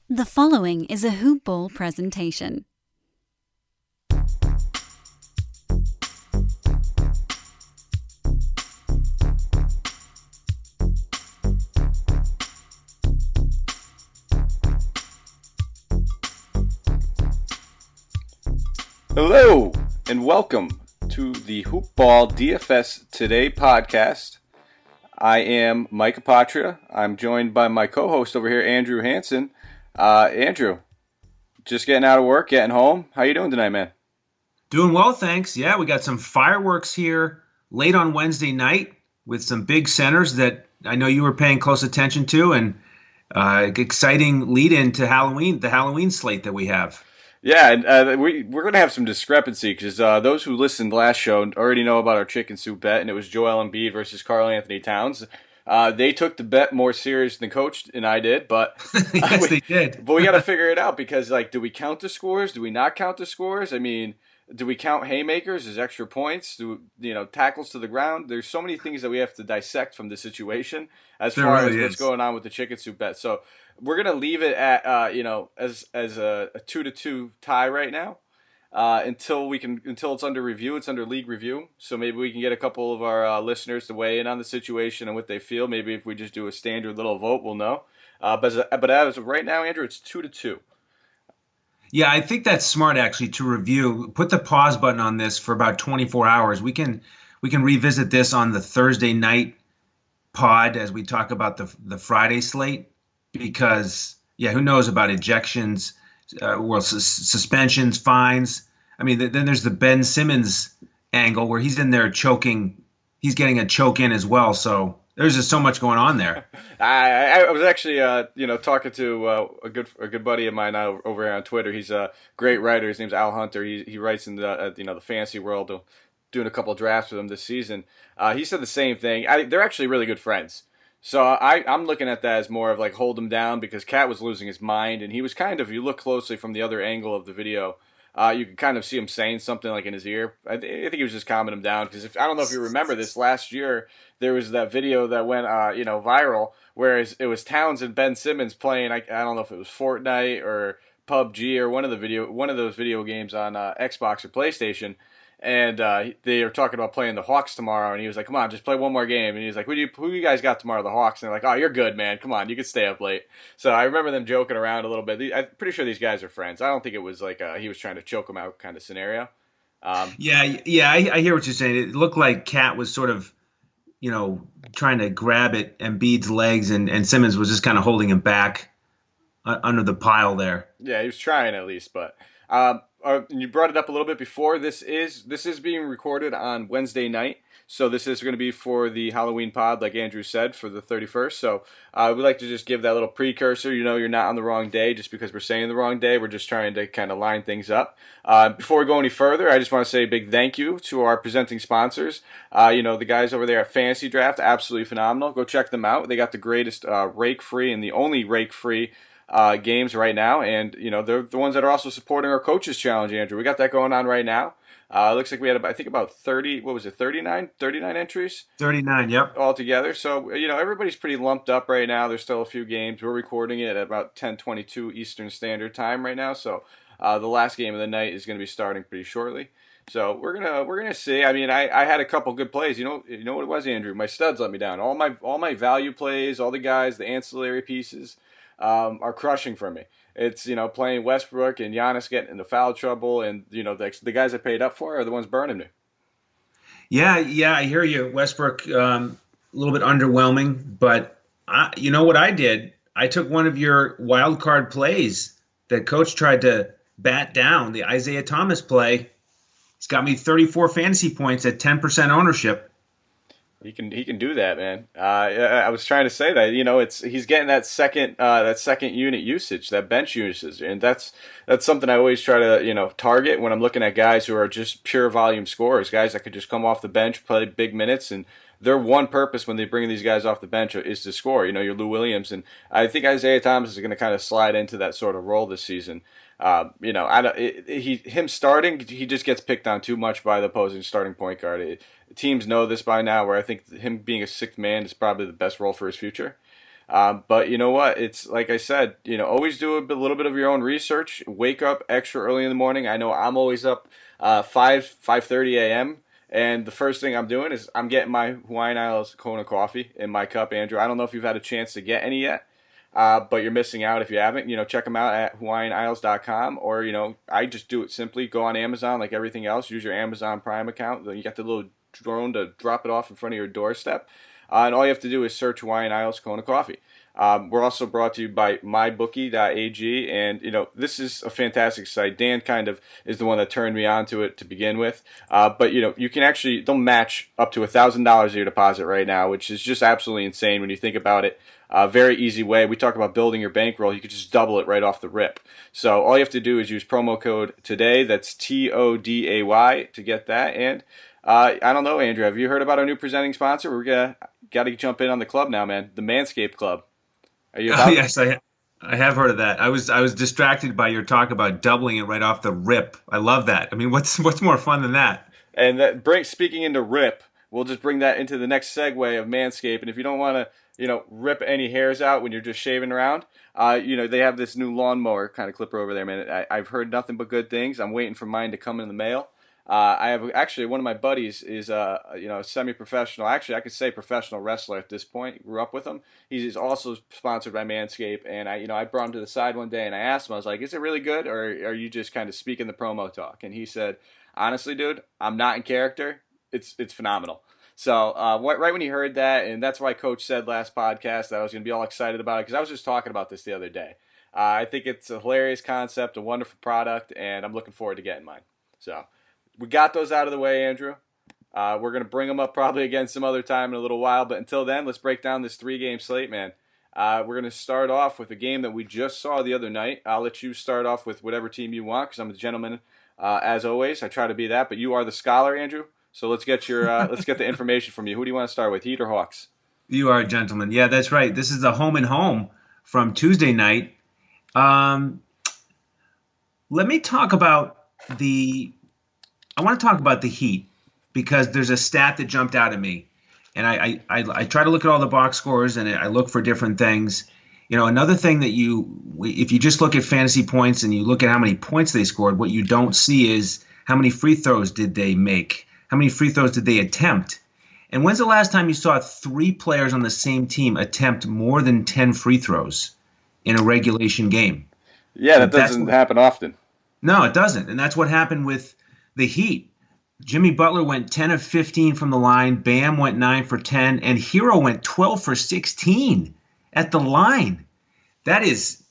The following is a Hoop Ball presentation. Hello, and welcome to the Hoop Ball DFS Today podcast. I am Mike Apotria. I'm joined by my co-host over here, Andrew Hansen. Andrew, just getting out of work, getting home. How you doing tonight, man? Doing well, thanks. Yeah, we got some fireworks here late on Wednesday night with some big centers that I know you were paying close attention to, and exciting lead in to Halloween, the Halloween slate that we have. Yeah, and we're going to have some discrepancy because those who listened last show already know about our chicken soup bet, and it was Joel Embiid versus Karl Anthony Towns. They took the bet more serious than Coach and I did, but Yes, they did. we got to figure it out because do we count the scores? Do we not count the scores? I mean, do we count haymakers as extra points? Do tackles to the ground? There's so many things that we have to dissect from the situation as There far as really what's is. going on with the chicken soup bet. So we're gonna leave it at as a 2-2 tie right now until it's under review. It's under league review, so maybe we can get a couple of our listeners to weigh in on the situation and what they feel. Maybe if we just do a standard little vote, we'll know. But as of right now, Andrew, it's 2-2. Yeah, I think that's smart actually to review. Put the pause button on this for about 24 hours. We can revisit this on the Thursday night pod as we talk about the Friday slate because yeah, who knows about ejections, suspensions, fines. I mean, then there's the Ben Simmons angle where he's in there choking. He's getting a choke in as well. So there's just so much going on there. I was actually talking to a good buddy of mine over here on Twitter. He's a great writer. His name's Al Hunter. He writes in the fantasy world. Doing a couple of drafts with him this season. He said the same thing. They're actually really good friends. So I'm looking at that as more of like hold him down because Cat was losing his mind and he was kind of, you look closely from the other angle of the video, you can kind of see him saying something like in his ear. I think he was just calming him down because I don't know if you remember this last year, there was that video that went viral where it was Towns and Ben Simmons playing. I don't know if it was Fortnite or PUBG or one of those video games on Xbox or PlayStation. And they were talking about playing the Hawks tomorrow, and he was like, "Come on, just play one more game." And he was like, "Who you guys got tomorrow?" The Hawks. And they're like, "Oh, you're good, man. Come on, you can stay up late." So I remember them joking around a little bit. I'm pretty sure these guys are friends. I don't think it was like he was trying to choke him out kind of scenario. Yeah, I hear what you're saying. It looked like Cat was sort of, trying to grab at Embiid's legs, and Simmons was just kind of holding him back under the pile there. Yeah, he was trying at least, but you brought it up a little bit before. This is being recorded on Wednesday night, so this is going to be for the Halloween pod, like Andrew said, for the 31st. So we'd like to just give that little precursor. You're not on the wrong day just because we're saying the wrong day. We're just trying to kind of line things up. Before we go any further, I just want to say a big thank you to our presenting sponsors. The guys over there at Fantasy Draft, absolutely phenomenal. Go check them out. They got the greatest rake-free and the only rake-free games right now, and they're the ones that are also supporting our coaches challenge. Andrew, we got that going on right now. It looks like we had about 30, what was it, 39 entries 39, yep. all together. So everybody's pretty lumped up right now. There's still a few games. We're recording it at about 10:22 Eastern Standard Time right now, so the last game of the night is going to be starting pretty shortly. So we're gonna see. I mean, I had a couple good plays. You know what it was, Andrew? My studs let me down. All my value plays, all the guys, the ancillary pieces are crushing for me. It's playing Westbrook and Giannis getting into foul trouble, and the guys I paid up for are the ones burning me. Yeah, I hear you. Westbrook, a little bit underwhelming, but you know what I did? I took one of your wild card plays that Coach tried to bat down, the Isaiah Thomas play. He's got me 34 fantasy points at 10% ownership. He can do that, man. I was trying to say that he's getting that second unit usage, that bench usage, and that's something I always try to target when I'm looking at guys who are just pure volume scorers, guys that could just come off the bench, play big minutes, and their one purpose when they bring these guys off the bench is to score. Your Lou Williams, and I think Isaiah Thomas is going to kind of slide into that sort of role this season. I don't, him starting, he just gets picked on too much by the opposing starting point guard. Teams know this by now, where I think him being a sixth man is probably the best role for his future. But you know what? It's like I said, always do little bit of your own research. Wake up extra early in the morning. I know I'm always up 5:30 a.m. And the first thing I'm doing is I'm getting my Hawaiian Isles Kona coffee in my cup, Andrew. I don't know if you've had a chance to get any yet, but you're missing out if you haven't. Check them out at hawaiianisles.com, or I just do it simply. Go on Amazon like everything else. Use your Amazon Prime account. You got the little drone to drop it off in front of your doorstep. And all you have to do is search Hawaiian Isles Kona Coffee. We're also brought to you by mybookie.ag, and this is a fantastic site. Dan kind of is the one that turned me on to it to begin with. But you can actually they'll match up to $1,000 of your deposit right now, which is just absolutely insane when you think about it. Very easy way. We talk about building your bankroll. You could just double it right off the rip. So all you have to do is use promo code today. That's TODAY to get that. And I don't know, Andrew, have you heard about our new presenting sponsor? We're got to jump in on the club now, man. The Manscaped Club. Are you about Oh, yes, I have heard of that. I was distracted by your talk about doubling it right off the rip. I love that. I mean, what's more fun than that? And speaking into rip, we'll just bring that into the next segue of Manscaped. And if you don't want to, rip any hairs out when you're just shaving around, they have this new lawnmower kind of clipper over there, man. I've heard nothing but good things. I'm waiting for mine to come in the mail. I have actually one of my buddies is a semi-professional. Actually, I could say professional wrestler at this point. Grew up with him. He's also sponsored by Manscaped, and I brought him to the side one day and I asked him. I was like, "Is it really good, or are you just kind of speaking the promo talk?" And he said, "Honestly, dude, I'm not in character. It's phenomenal." So right when he heard that, and that's why Coach said last podcast that I was going to be all excited about it, because I was just talking about this the other day. I think it's a hilarious concept, a wonderful product, and I'm looking forward to getting mine. So we got those out of the way, Andrew. We're going to bring them up probably again some other time in a little while. But until then, let's break down this 3-game slate, man. We're going to start off with a game that we just saw the other night. I'll let you start off with whatever team you want, because I'm the gentleman, as always. I try to be that, but you are the scholar, Andrew. So let's get let's get the information from you. Who do you want to start with, Heat or Hawks? You are a gentleman. Yeah, that's right. This is the home and home from Tuesday night. Let me talk about I want to talk about the Heat, because there's a stat that jumped out at me, and I try to look at all the box scores and I look for different things. Another thing that if you just look at fantasy points and you look at how many points they scored, what you don't see is how many free throws did they make, how many free throws did they attempt, and when's the last time you saw 3 players on the same team attempt more than 10 free throws in a regulation game? Yeah, that doesn't happen often. No, it doesn't, and that's what happened with the Heat. Jimmy Butler went 10 of 15 from the line. Bam went 9 for 10, and Hero went 12 for 16 at the line. That is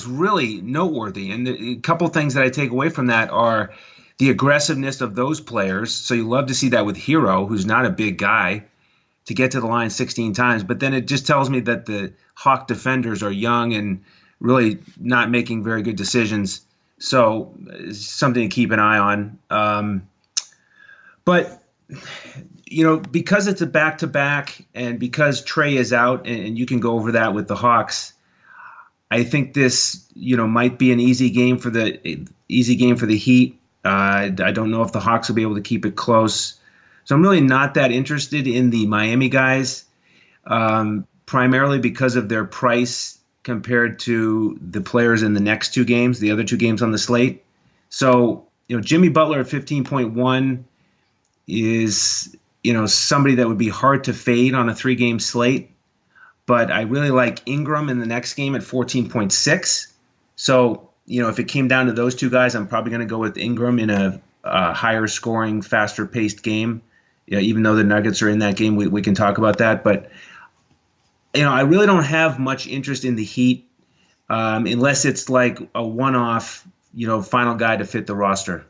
really noteworthy. And a couple things that I take away from that are the aggressiveness of those players. So you love to see that with Hero, who's not a big guy, to get to the line 16 times. But then it just tells me that the Hawk defenders are young and really not making very good decisions. So it's something to keep an eye on. But, because it's a back-to-back and because Trey is out, and you can go over that with the Hawks, I think this, might be an easy game for the Heat. I don't know if the Hawks will be able to keep it close. So I'm really not that interested in the Miami guys, primarily because of their price compared to the players in the next 2 games, the other 2 games on the slate. So, Jimmy Butler at 15.1 is, somebody that would be hard to fade on a 3-game slate. But I really like Ingram in the next game at 14.6. So, if it came down to those 2 guys, I'm probably going to go with Ingram in a higher scoring, faster paced game. Even though the Nuggets are in that game, we can talk about that. But I really don't have much interest in the Heat unless it's like a one-off, final guy to fit the roster.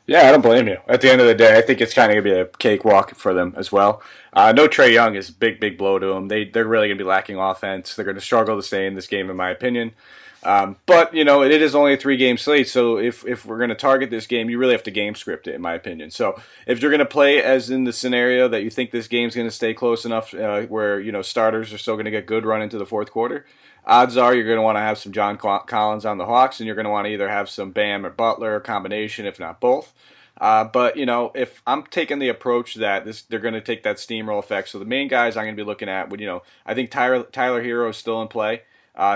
Yeah, I don't blame you. At the end of the day, I think it's kind of going to be a cakewalk for them as well. No Trae Young is a big blow to them. They're really going to be lacking offense. They're going to struggle to stay in this game, in my opinion. But, it is only a 3-game slate, so if we're going to target this game, you really have to game script it, in my opinion. So if you're going to play as in the scenario that you think this game's going to stay close enough where, starters are still going to get good run into the fourth quarter, odds are you're going to want to have some John Collins on the Hawks, and you're going to want to either have some Bam or Butler, a combination, if not both. But if I'm taking the approach that they're going to take that steamroll effect, so the main guys I'm going to be looking at would, I think Tyler Hero is still in play.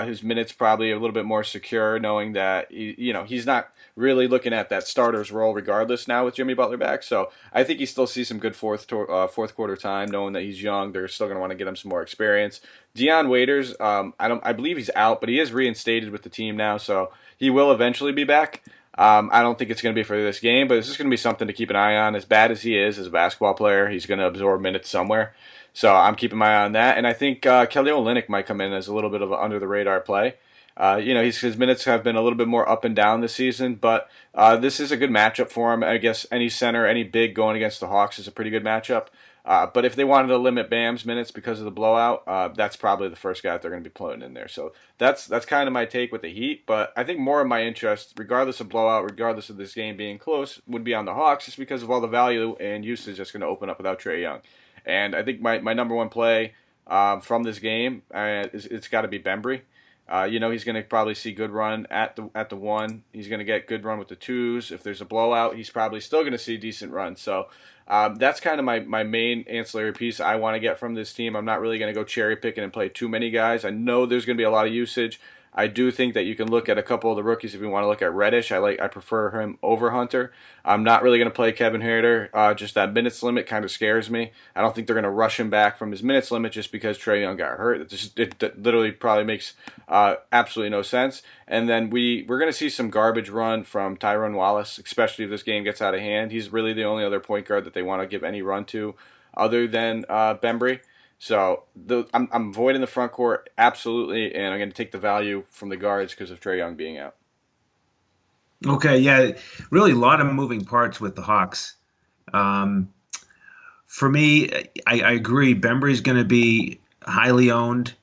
His minutes probably a little bit more secure, knowing that he's not really looking at that starter's role regardless now with Jimmy Butler back. So I think he still sees some good fourth quarter time, knowing that he's young. They're still going to want to get him some more experience. Dion Waiters, I believe he's out, but he is reinstated with the team now, so he will eventually be back. I don't think it's going to be for this game, but it's just going to be something to keep an eye on. As bad as he is as a basketball player, he's going to absorb minutes somewhere. So I'm keeping my eye on that. And I think Kelly Olynyk might come in as a little bit of an under-the-radar play. His minutes have been a little bit more up and down this season, but this is a good matchup for him. I guess any center, any big going against the Hawks is a pretty good matchup. But if they wanted to limit Bam's minutes because of the blowout, that's probably the first guy that they're going to be putting in there. So that's kind of my take with the Heat. But I think more of my interest, regardless of blowout, regardless of this game being close, would be on the Hawks, just because of all the value and usage that's going to open up without Trae Young. And I think my number one play from this game, it's got to be Bembry. He's going to probably see good run at the one. He's going to get good run with the twos. If there's a blowout, he's probably still going to see decent run. So that's kind of my main ancillary piece I want to get from this team. I'm not really going to go cherry picking and play too many guys. I know there's going to be a lot of usage. I do think that you can look at a couple of the rookies if you want to look at Reddish. I prefer him over Hunter. I'm not really going to play Kevin Huerter. Just that minutes limit kind of scares me. I don't think they're going to rush him back from his minutes limit just because Trae Young got hurt. It literally probably makes absolutely no sense. And then we're going to see some garbage run from Tyrone Wallace, especially if this game gets out of hand. He's really the only other point guard that they want to give any run to other than Bembry. So I'm avoiding the front court absolutely, and I'm going to take the value from the guards because of Trae Young being out. Okay, yeah, really a lot of moving parts with the Hawks. For me, I agree. Bembry's going to be highly owned.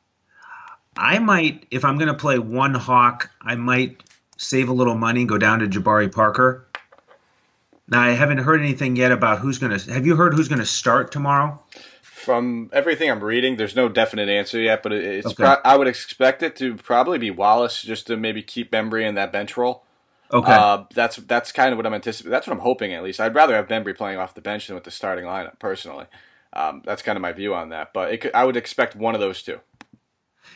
I might, if I'm going to play one Hawk, I might save a little money and go down to Jabari Parker. Now, I haven't heard anything yet about who's going to – have you heard who's going to start tomorrow? From everything I'm reading, there's no definite answer yet, but it's okay. I would expect it to probably be Wallace just to maybe keep Bembry in that bench role. Okay. That's kind of what I'm anticipating. That's what I'm hoping, at least. I'd rather have Bembry playing off the bench than with the starting lineup, personally. That's kind of my view on that. But I would expect one of those two.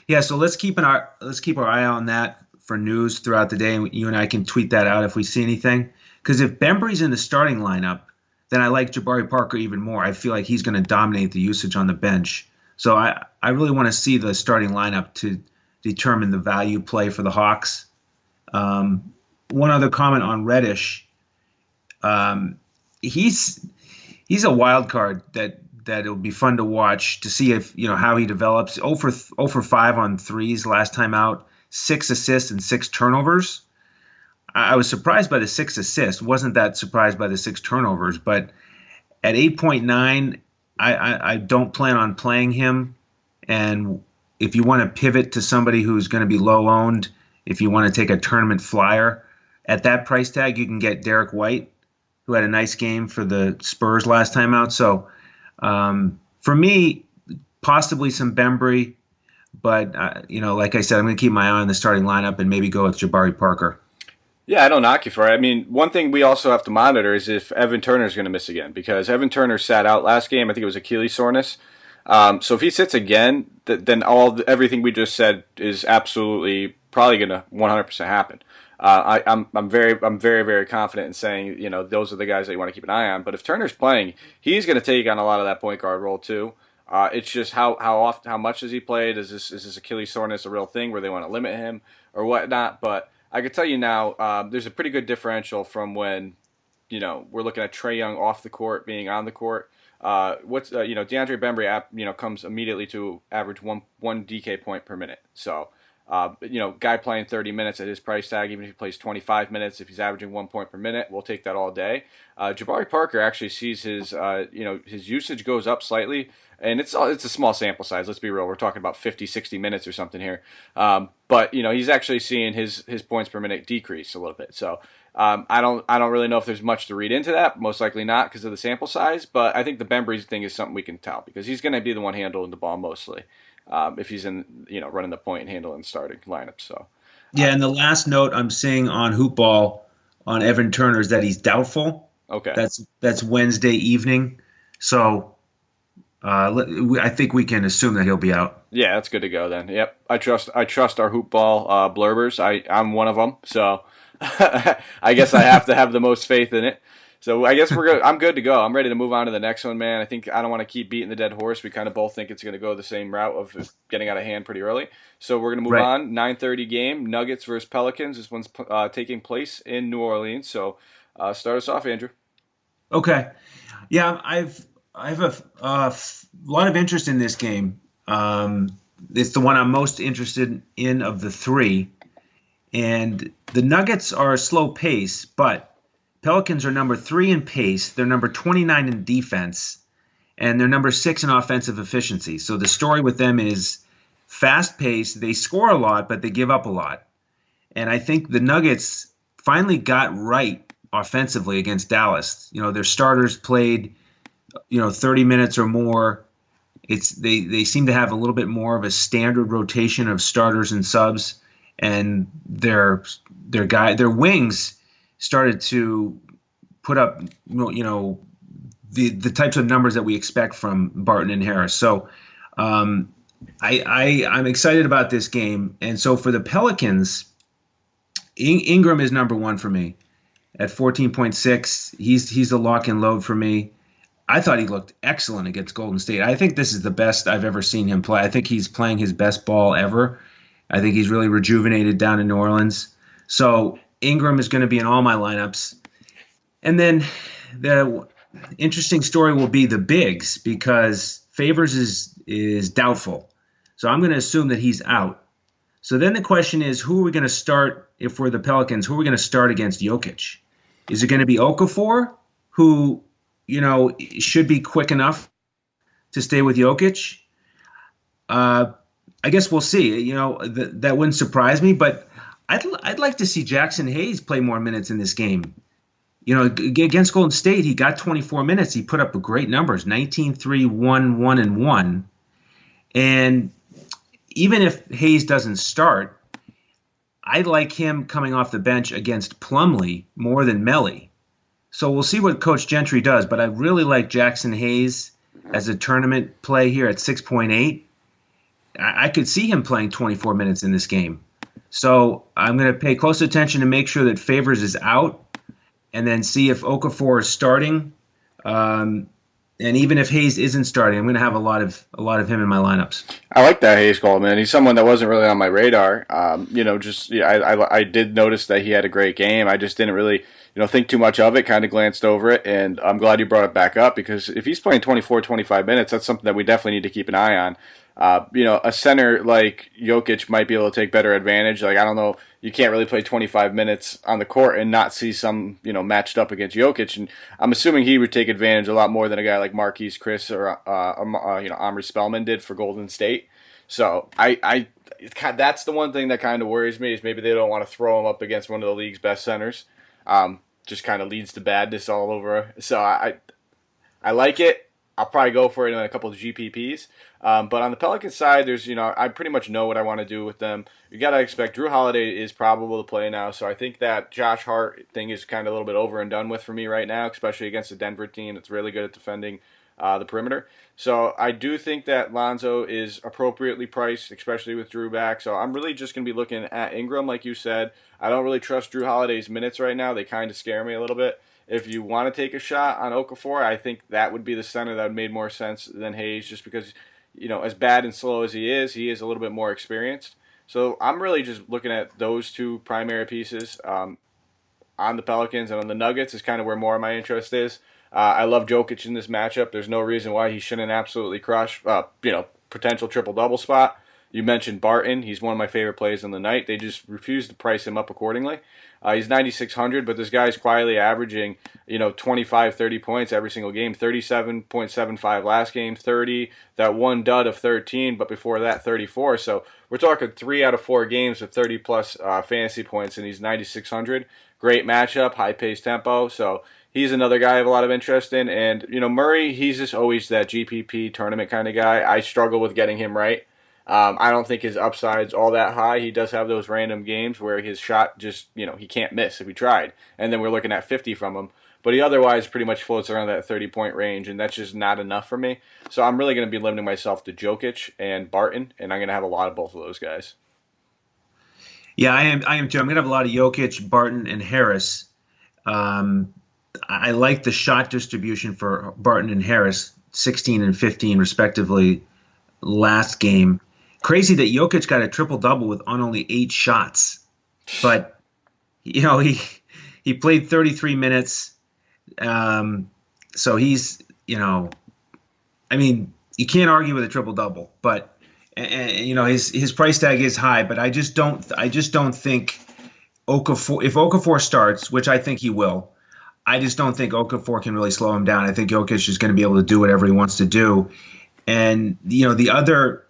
Yeah, so let's keep our eye on that for news throughout the day, and you and I can tweet that out if we see anything. Because if Bembry's in the starting lineup, then I like Jabari Parker even more. I feel like he's going to dominate the usage on the bench. So I really want to see the starting lineup to determine the value play for the Hawks. One other comment on Reddish. He's a wild card that it'll be fun to watch to see if how he develops. 0 for 5 on threes last time out, 6 assists and 6 turnovers. I was surprised by the 6 assists. Wasn't that surprised by the 6 turnovers? But at 8.9, I don't plan on playing him. And if you want to pivot to somebody who's going to be low owned, if you want to take a tournament flyer at that price tag, you can get Derek White, who had a nice game for the Spurs last time out. So for me, possibly some Bembry, but like I said, I'm going to keep my eye on the starting lineup and maybe go with Jabari Parker. Yeah, I don't knock you for it. I mean, one thing we also have to monitor is if Evan Turner is going to miss again, because Evan Turner sat out last game. I think it was Achilles soreness. So if he sits again, then everything we just said is absolutely probably going to 100% happen. I'm very very confident in saying those are the guys that you want to keep an eye on. But if Turner's playing, he's going to take on a lot of that point guard role too. It's just how much has he played? Is this Achilles soreness a real thing where they want to limit him or whatnot? But I can tell you now, there's a pretty good differential from when, we're looking at Trae Young off the court being on the court. DeAndre Bembry, comes immediately to average one DK point per minute. So, guy playing 30 minutes at his price tag, even if he plays 25 minutes, if he's averaging 1 point per minute, we'll take that all day. Jabari Parker actually sees his usage goes up slightly. And it's a small sample size. Let's be real. We're talking about 50, 60 minutes or something here. But he's actually seeing his points per minute decrease a little bit. So I don't really know if there's much to read into that. Most likely not because of the sample size. But I think the Bembry thing is something we can tell because he's going to be the one handling the ball mostly if he's in running the point and handling the starting lineup. So yeah, and the last note I'm seeing on Hoop Ball on Evan Turner is that he's doubtful. Okay. That's Wednesday evening. So I think we can assume that he'll be out. Yeah, that's good to go then. Yep, I trust our hoop ball blurbers. I'm one of them, so I guess I have to have the most faith in it. So I guess we're good. I'm good to go. I'm ready to move on to the next one, man. I think I don't want to keep beating the dead horse. We kind of both think it's going to go the same route of it getting out of hand pretty early. So we're going to move Right. on. 9:30 game, Nuggets versus Pelicans. This one's taking place in New Orleans. So start us off, Andrew. Okay. Yeah, I have a lot of interest in this game. It's the one I'm most interested in of the three. And the Nuggets are a slow pace, but Pelicans are number 3 in pace. They're number 29 in defense, and they're number 6 in offensive efficiency. So the story with them is fast pace. They score a lot, but they give up a lot. And I think the Nuggets finally got right offensively against Dallas. Their starters played 30 minutes or more. They seem to have a little bit more of a standard rotation of starters and subs, and their wings started to put up the types of numbers that we expect from Barton and Harris. So I'm excited about this game. And so for the Pelicans, Ingram is number 1 for me at 14.6. He's a lock and load for me. I thought he looked excellent against Golden State. I think this is the best I've ever seen him play. I think he's playing his best ball ever. I think he's really rejuvenated down in New Orleans. So Ingram is going to be in all my lineups. And then the interesting story will be the bigs, because Favors is doubtful. So I'm going to assume that he's out. So then the question is, who are we going to start if we're the Pelicans? Who are we going to start against Jokic? Is it going to be Okafor, who should be quick enough to stay with Jokic? I guess we'll see. That wouldn't surprise me, but I'd like to see Jackson Hayes play more minutes in this game. Against Golden State, he got 24 minutes. He put up great numbers, 19, 3, 1, 1, and 1. And even if Hayes doesn't start, I like him coming off the bench against Plumlee more than Melly. So we'll see what Coach Gentry does, but I really like Jackson Hayes as a tournament play here at 6.8. I could see him playing 24 minutes in this game. So I'm going to pay close attention to make sure that Favors is out, and then see if Okafor is starting. And even if Hayes isn't starting, I'm going to have a lot of him in my lineups. I like that Hayes call, man. He's someone that wasn't really on my radar. I did notice that he had a great game. I just didn't really, think too much of it, kind of glanced over it, and I'm glad you brought it back up, because if he's playing 24, 25 minutes, that's something that we definitely need to keep an eye on. A center like Jokic might be able to take better advantage. Like, I don't know, you can't really play 25 minutes on the court and not see some, matched up against Jokic. And I'm assuming he would take advantage a lot more than a guy like Marquise Chris or, Omri Spellman did for Golden State. So that's the one thing that kind of worries me, is maybe they don't want to throw him up against one of the league's best centers. Just kind of leads to badness all over. So I like it. I'll probably go for it in a couple of GPPs. But on the Pelicans side, there's, I pretty much know what I want to do with them. You got to expect Drew Holiday is probable to play now. So I think that Josh Hart thing is kind of a little bit over and done with for me right now, especially against the Denver team that's really good at defending the perimeter. So I do think that Lonzo is appropriately priced, especially with Drew back. So I'm really just going to be looking at Ingram, like you said. I don't really trust Drew Holiday's minutes right now. They kind of scare me a little bit. If you want to take a shot on Okafor, I think that would be the center that would make more sense than Hayes, just because, as bad and slow as he is a little bit more experienced. So I'm really just looking at those two primary pieces on the Pelicans, and on the Nuggets is kind of where more of my interest is. I love Jokic in this matchup. There's no reason why he shouldn't absolutely crush, potential triple-double spot. You mentioned Barton. He's one of my favorite plays on the night. They just refuse to price him up accordingly. He's 9,600, but this guy's quietly averaging, 25, 30 points every single game. 37.75 last game, 30, that one dud of 13, but before that, 34. So we're talking 3 out of 4 games with 30-plus fantasy points, and he's 9,600. Great matchup, high-paced tempo. So he's another guy I have a lot of interest in. And, Murray, he's just always that GPP tournament kind of guy. I struggle with getting him right. I don't think his upside's all that high. He does have those random games where his shot just, he can't miss if he tried. And then we're looking at 50 from him. But he otherwise pretty much floats around that 30-point range, and that's just not enough for me. So I'm really going to be limiting myself to Jokic and Barton, and I'm going to have a lot of both of those guys. Yeah, I am too. I'm going to have a lot of Jokic, Barton, and Harris. I like the shot distribution for Barton and Harris, 16 and 15 respectively last game. Crazy that Jokic got a triple-double with on only 8 shots. But, he played 33 minutes. So he's, you can't argue with a triple-double. But, his price tag is high. But I just don't think Okafor, if Okafor starts, which I think he will, I just don't think Okafor can really slow him down. I think Jokic is going to be able to do whatever he wants to do. And, the other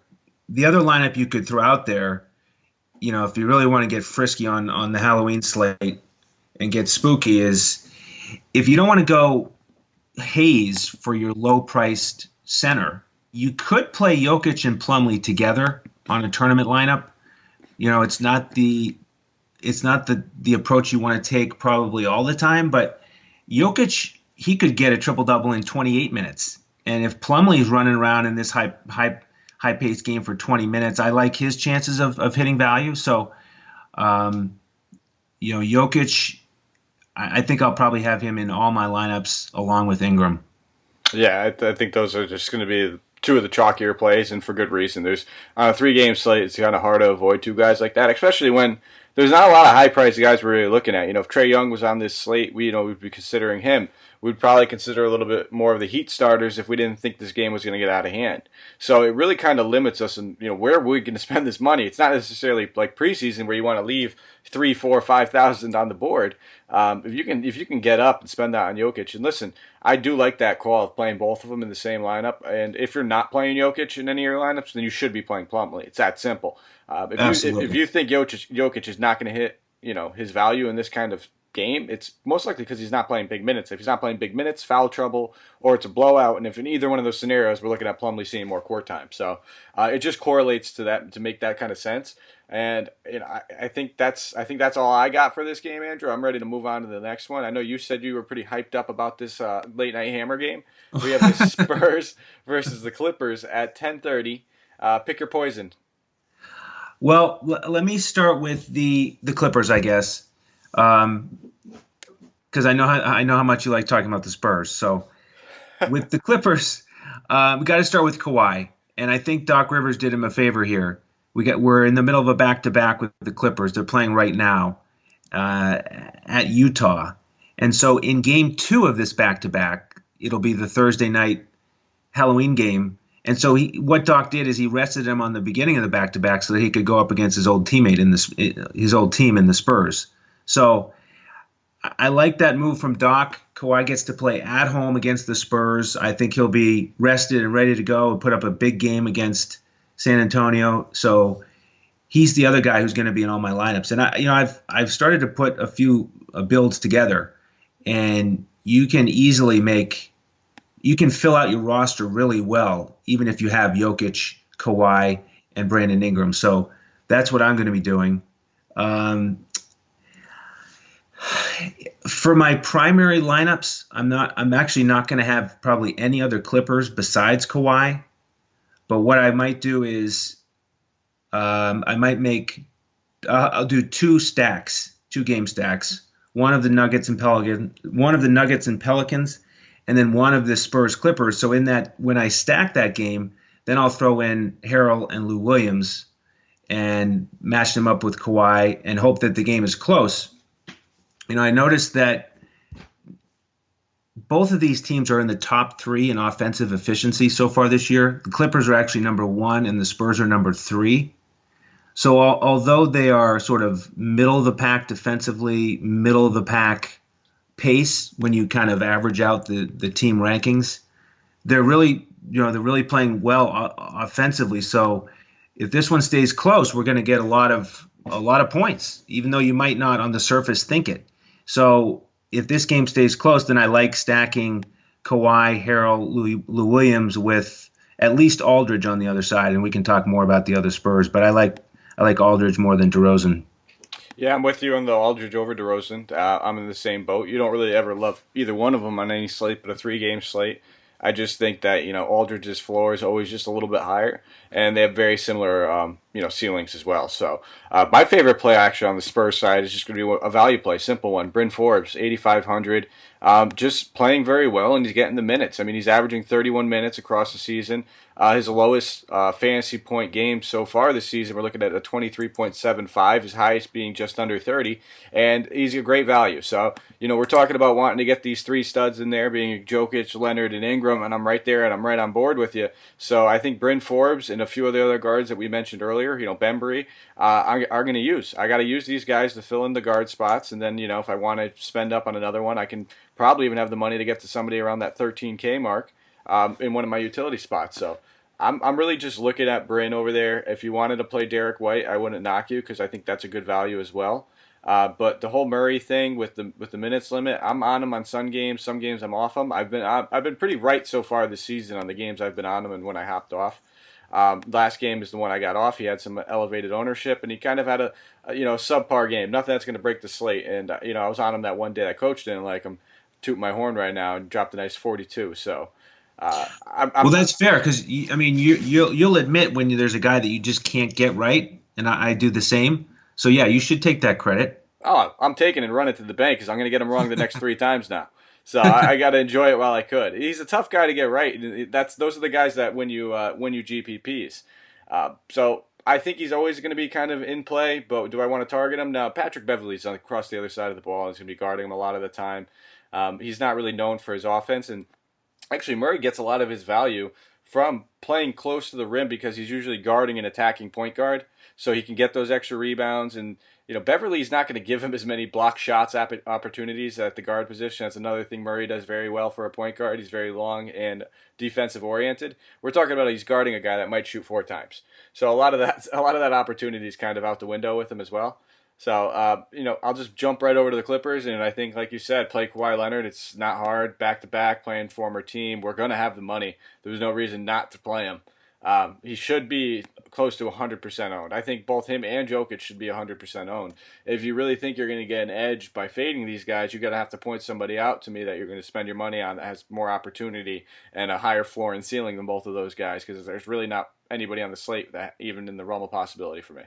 lineup you could throw out there, if you really want to get frisky on the Halloween slate and get spooky, is if you don't want to go Hayes for your low-priced center, you could play Jokic and Plumlee together on a tournament lineup. It's not the approach you want to take probably all the time, but Jokic, he could get a triple-double in 28 minutes. And if Plumlee's running around in this high-paced game for 20 minutes, I like his chances of hitting value. So, Jokic, I think I'll probably have him in all my lineups along with Ingram. Yeah, I think those are just going to be two of the chalkier plays, and for good reason. There's on a 3-game slate, it's kind of hard to avoid 2 guys like that, especially when there's not a lot of high-priced guys we're really looking at. If Trae Young was on this slate, we'd be considering him. We'd probably consider a little bit more of the Heat starters if we didn't think this game was going to get out of hand. So it really kind of limits us in, where are we going to spend this money? It's not necessarily like preseason where you want to leave 3, 4, 5,000 on the board. If you can get up and spend that on Jokic, and listen, I do like that call of playing both of them in the same lineup. And if you're not playing Jokic in any of your lineups, then you should be playing Plumlee. It's that simple. If you think Jokic is not going to hit his value in this kind of game, it's most likely because he's not playing big minutes. If he's not playing big minutes, foul trouble, or it's a blowout, and if in either one of those scenarios, we're looking at Plumlee seeing more court time. So it just correlates to that to make that kind of sense. And I think that's all I got for this game, Andrew. I'm ready to move on to the next one. I know you said you were pretty hyped up about this late night hammer game. We have the Spurs versus the Clippers at 10:30. Pick your poison. Well, let me start with the Clippers, I guess. Because I know how much you like talking about the Spurs. So with the Clippers, we got to start with Kawhi, and I think Doc Rivers did him a favor here. We're in the middle of a back-to-back with the Clippers. They're playing right now at Utah, and so in Game 2 of this back-to-back, it'll be the Thursday night Halloween game. And so what Doc did is he rested him on the beginning of the back-to-back so that he could go up against his old teammate his old team in the Spurs. So I like that move from Doc. Kawhi gets to play at home against the Spurs. I think he'll be rested and ready to go and put up a big game against San Antonio. So he's the other guy who's going to be in all my lineups. And I've started to put a few builds together, and you can fill out your roster really well, even if you have Jokic, Kawhi, and Brandon Ingram. So that's what I'm going to be doing. For my primary lineups, I'm actually not going to have probably any other Clippers besides Kawhi. But what I might do is I might I'll do 2 game stacks. One of the Nuggets and Pelicans, and then one of the Spurs Clippers. So in that, when I stack that game, then I'll throw in Harrell and Lou Williams and match them up with Kawhi and hope that the game is close. I noticed that both of these teams are in the top 3 in offensive efficiency so far this year. The Clippers are actually number 1 and the Spurs are number 3. So although they are sort of middle of the pack defensively, middle of the pack pace when you kind of average out the team rankings, they're really playing well offensively. So if this one stays close, we're going to get a lot of points, even though you might not on the surface think it. So if this game stays close, then I like stacking Kawhi, Harrell, Lou Williams with at least Aldridge on the other side, and we can talk more about the other Spurs. But I like Aldridge more than DeRozan. Yeah, I'm with you on the Aldridge over DeRozan. I'm in the same boat. You don't really ever love either one of them on any slate, but a 3-game slate. I just think that Aldridge's floor is always just a little bit higher, and they have very similar ceilings as well. So my favorite play actually on the Spurs side is just going to be a value play, simple one. Bryn Forbes, 8,500, just playing very well, and he's getting the minutes. I mean, he's averaging 31 minutes across the season. His lowest fantasy point game so far this season, we're looking at a 23.75, his highest being just under 30, and he's a great value. So, we're talking about wanting to get these 3 studs in there, being Jokic, Leonard, and Ingram, and I'm right there, and I'm right on board with you. So I think Bryn Forbes and a few of the other guards that we mentioned earlier, Bembry, are going to use. I got to use these guys to fill in the guard spots, and then, if I want to spend up on another one, I can probably even have the money to get to somebody around that 13K mark in one of my utility spots. So I'm really just looking at Bryn over there. If you wanted to play Derek White, I wouldn't knock you because I think that's a good value as well. But the whole Murray thing with the minutes limit, I'm on him on some games. Some games I'm off him. I've been pretty right so far this season on the games I've been on him and when I hopped off. Last game is the one I got off. He had some elevated ownership, and he kind of had a subpar game. Nothing that's going to break the slate. And I was on him that one day. That coach didn't like him. Toot my horn right now and dropped a nice 42. So. Well, that's fair because you'll admit when there's a guy that you just can't get right, and I do the same. So yeah, you should take that credit. Oh, I'm taking and run it to the bank because I'm going to get him wrong the next 3 times now. So I got to enjoy it while I could. He's a tough guy to get right. Those are the guys that win you GPPs. So I think he's always going to be kind of in play. But do I want to target him? No. Patrick Beverley's across the other side of the ball. He's going to be guarding him a lot of the time. He's not really known for his offense, and actually Murray gets a lot of his value from playing close to the rim because he's usually guarding an attacking point guard, so he can get those extra rebounds. And Beverly's not going to give him as many block shots opportunities at the guard position. That's another thing Murray does very well for a point guard. He's very long and defensive oriented. We're talking about he's guarding a guy that might shoot 4 times, so a lot of that opportunity is kind of out the window with him as well. So, I'll just jump right over to the Clippers, and I think, like you said, play Kawhi Leonard. It's not hard, back-to-back, playing former team. We're going to have the money. There's no reason not to play him. He should be close to 100% owned. I think both him and Jokic should be 100% owned. If you really think you're going to get an edge by fading these guys, you're going to have to point somebody out to me that you're going to spend your money on that has more opportunity and a higher floor and ceiling than both of those guys, because there's really not anybody on the slate that even in the realm of possibility for me.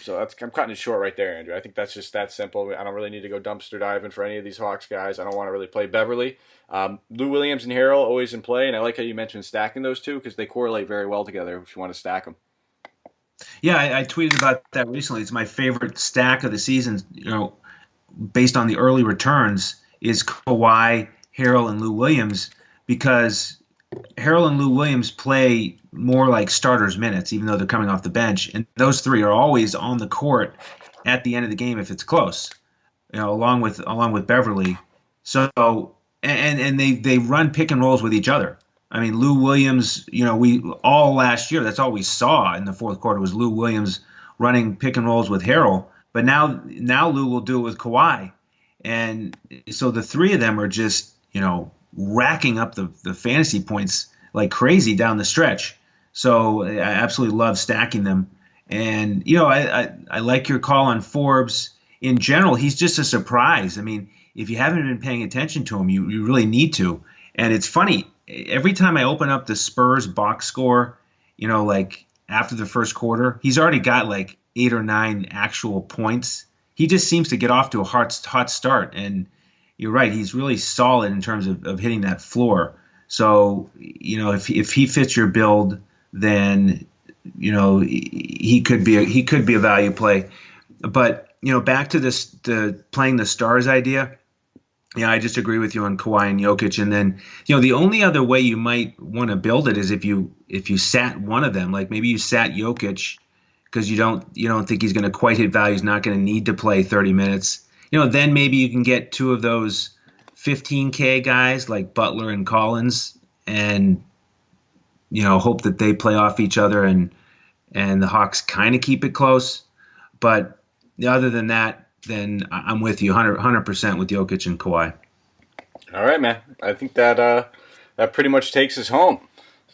So I'm cutting it short right there, Andrew. I think that's just that simple. I don't really need to go dumpster diving for any of these Hawks guys. I don't want to really play Beverly. Lou Williams and Harrell always in play, and I like how you mentioned stacking those two because they correlate very well together if you want to stack them. Yeah, I tweeted about that recently. It's my favorite stack of the season, based on the early returns, is Kawhi, Harrell, and Lou Williams, because Harrell and Lou Williams play more like starters minutes, even though they're coming off the bench. And those 3 are always on the court at the end of the game if it's close, along with Beverly. So and they run pick and rolls with each other. I mean, Lou Williams, we all last year, that's all we saw in the fourth quarter was Lou Williams running pick and rolls with Harrell. But now Lou will do it with Kawhi. And so the 3 of them are just, racking up the fantasy points like crazy down the stretch. So I absolutely love stacking them. And, I like your call on Forbes. In general, he's just a surprise. I mean, if you haven't been paying attention to him, you really need to. And it's funny, every time I open up the Spurs box score, like after the first quarter, he's already got like 8 or 9 actual points. He just seems to get off to a hot start. And you're right, he's really solid in terms of hitting that floor. So, if he fits your build, then, he could be a value play. But, back to the playing the stars idea. Yeah, I just agree with you on Kawhi and Jokic. And then, the only other way you might want to build it is if you sat one of them, like maybe you sat Jokic because you don't think he's going to quite hit value. He's not going to need to play 30 minutes. Then maybe you can get 2 of those 15K guys like Butler and Collins and, hope that they play off each other and the Hawks kind of keep it close. But other than that, then I'm with you 100% with Jokic and Kawhi. All right, man. I think that pretty much takes us home.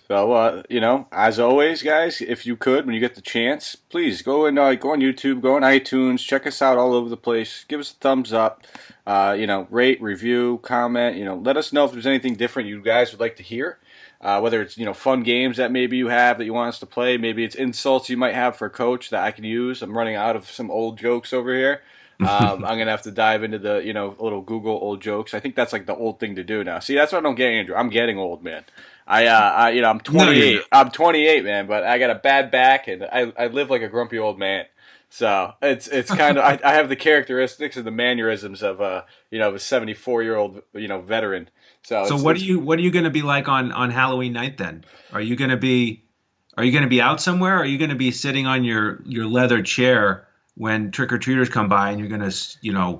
So, as always, guys, if you could, when you get the chance, please go and go on YouTube, go on iTunes, check us out all over the place. Give us a thumbs up, rate, review, comment. Let us know if there's anything different you guys would like to hear. Whether it's fun games that maybe you have that you want us to play, maybe it's insults you might have for a coach that I can use. I'm running out of some old jokes over here. I'm gonna have to dive into the little Google old jokes. I think that's like the old thing to do now. See, that's what I don't get, Andrew. I'm getting old, man. I'm 28. No, I'm 28, man, but I got a bad back and I live like a grumpy old man. So it's kind of I have the characteristics and the mannerisms of a 74-year-old veteran. So what are you going to be like on Halloween night then? Are you going to be out somewhere? Or are you going to be sitting on your leather chair when trick or treaters come by and you're going to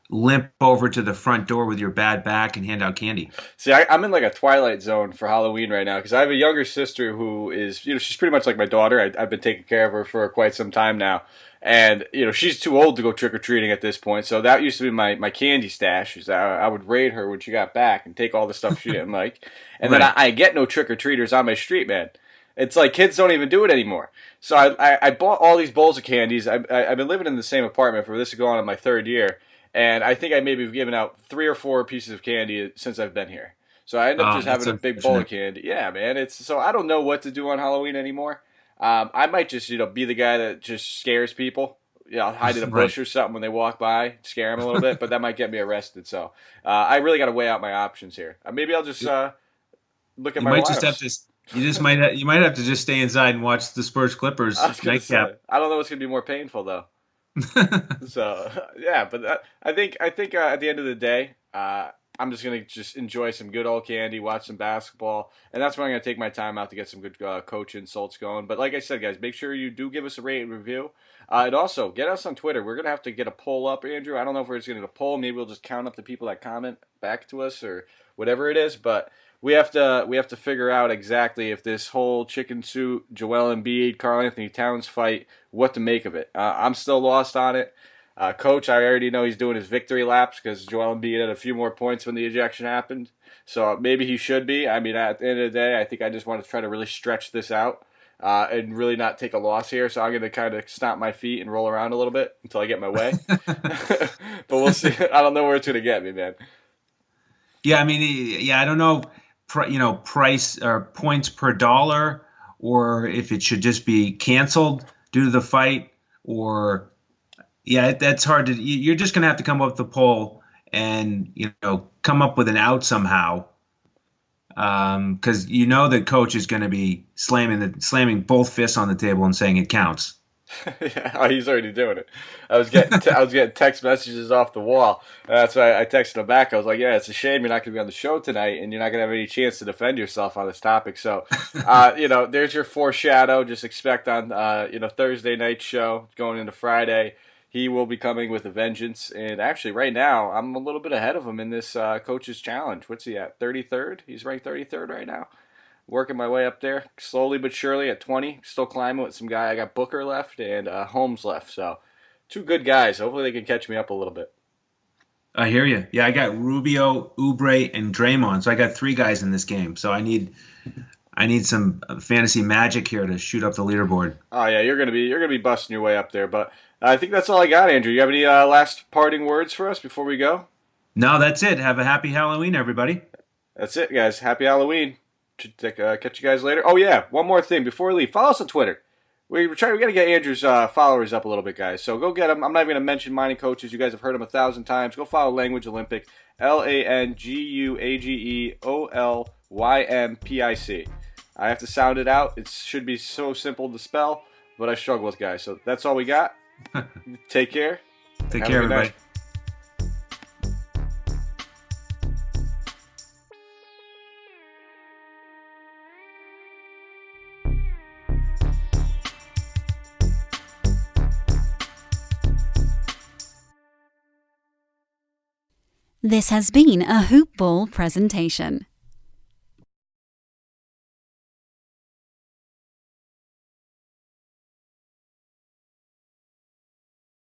limp over to the front door with your bad back and hand out candy? See, I'm in like a twilight zone for Halloween right now because I have a younger sister who is she's pretty much like my daughter. I've been taking care of her for quite some time now. And, she's too old to go trick-or-treating at this point. So that used to be my candy stash. I would raid her when she got back and take all the stuff she didn't like. And Right. then I get no trick-or-treaters on my street, man. It's like kids don't even do it anymore. So I bought all these bowls of candies. I've been living in the same apartment for this is going on my third year. And I think I maybe have given out 3 or 4 pieces of candy since I've been here. So I end up just having a big bowl of candy. Yeah, man. So I don't know what to do on Halloween anymore. I might just, be the guy that just scares people. Hide in a bush or something when they walk by, scare them a little bit, but that might get me arrested. So I really got to weigh out my options here. Maybe I'll just look at my lineups. You might have to just stay inside and watch the Spurs Clippers nightcap. I don't know what's going to be more painful though. So yeah, but I think at the end of the day, I'm just going to enjoy some good old candy, watch some basketball, and that's when I'm going to take my time out to get some good coach insults going. But like I said, guys, make sure you do give us a rate and review. And also, get us on Twitter. We're going to have to get a poll up, Andrew. I don't know if we're just going to get a poll. Maybe we'll just count up the people that comment back to us or whatever it is. But we have to figure out exactly if this whole chicken suit, Joel Embiid, Karl Anthony Towns fight, what to make of it. I'm still lost on it. Coach, I already know he's doing his victory laps because Joel Embiid had a few more points when the ejection happened. So maybe he should be. I mean, at the end of the day, I think I just want to try to really stretch this out and really not take a loss here. So I'm going to kind of stomp my feet and roll around a little bit until I get my way. But we'll see. I don't know where it's going to get me, man. Yeah, I mean, I don't know, price or points per dollar, or if it should just be canceled due to the fight, or that's hard to. You're just gonna have to come up with a poll and come up with an out somehow, because the coach is going to be slamming both fists on the table and saying it counts. Yeah, he's already doing it. I was getting text messages off the wall. That's why I texted him back. I was like, "Yeah, it's a shame you're not going to be on the show tonight, and you're not going to have any chance to defend yourself on this topic." So, there's your foreshadow. Just expect on Thursday night show going into Friday. He will be coming with a vengeance. And actually, right now, I'm a little bit ahead of him in this coach's challenge. What's he at? 33rd? He's ranked 33rd right now. Working my way up there, slowly but surely at 20. Still climbing with some guy. I got Booker left and Holmes left. So, 2 good guys. Hopefully they can catch me up a little bit. I hear you. Yeah, I got Rubio, Oubre, and Draymond. So I got 3 guys in this game. So I need some fantasy magic here to shoot up the leaderboard. Oh yeah, you're gonna be busting your way up there. But I think that's all I got, Andrew. You have any last parting words for us before we go? No, that's it. Have a happy Halloween, everybody. That's it, guys. Happy Halloween. Catch you guys later. Oh yeah, one more thing before we leave. Follow us on Twitter. We got to get Andrew's followers up a little bit, guys. So go get them. I'm not even going to mention Mining Coaches. You guys have heard them 1,000 times. Go follow Language Olympic. LANGUAGEOLYMPIC. I have to sound it out. It should be so simple to spell, but I struggle with guys. So that's all we got. Take care. Take care, everybody. Night. This has been a Hoop Ball presentation.